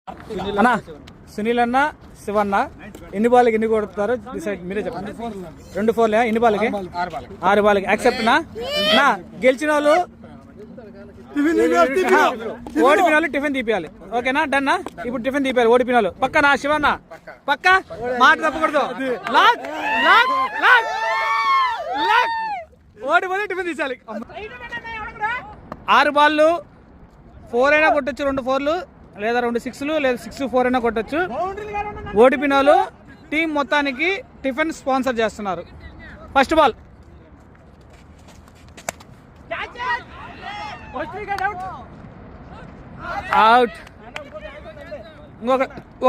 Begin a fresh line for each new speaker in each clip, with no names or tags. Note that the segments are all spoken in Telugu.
అన్నా సునీల్ అన్న శివన్న ఎన్ని బాల్కి ఎన్ని కొడతారో డిసైడ్ మీరే చెప్పండి. 2 4 ఎన్ని బాల్కి? 6 బాల్కి. యాక్సెప్ట్ నా గెలిచిన వాళ్ళు ఓడిపిన వాళ్ళు టిఫిన్ తీపియాలి. ఓకేనా? డన్ నా? ఇప్పుడు టిఫిన్ తీపియాలి ఓడిపిన వాళ్ళు. పక్కనా శివన్న? పక్క మాట తప్పకూడదు. ఓడిపోతే టిఫిన్ తీసాలి. 6 బాళ్ళు 4 అయినా కొట్టచ్చు, 2 4లు లేదా 2 6లు లేదా 6 4 అయినా కొట్టచ్చు. ఓడిపిన వాళ్ళు టీం మొత్తానికి టిఫిన్ స్పాన్సర్ చేస్తున్నారు. First ball out.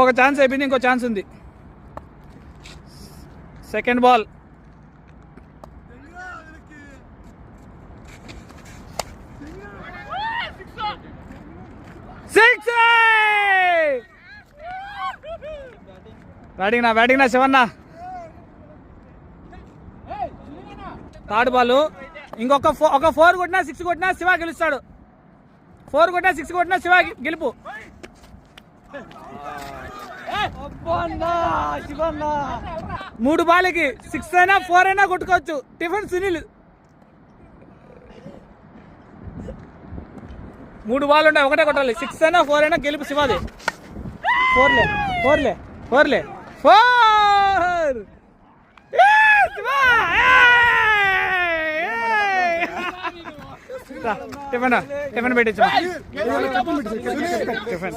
ఒక ఛాన్స్ అయిపోయింది, ఇంకో ఛాన్స్ ఉంది. Second ball six. బ్యాటింగ్ నా శివన్న. థర్డ్ బాల్ ఇంకొక 4 కొట్టినా 6 కొట్టినా శివ గెలుస్తాడు. 4 కొట్టినా 6 కొట్టినా శివ గెలుపు. 3 బాల్కి 6 అయినా 4 అయినా కొట్టుకోవచ్చు. టిఫిన్ సునీల్. 3 బాల్ ఉంటాయి, ఒకటే కొట్టాలి. 6 అయినా 4 అయినా గెలుపు శివాది. 4 టిఫిన్ పెట్టించు. టిఫిన్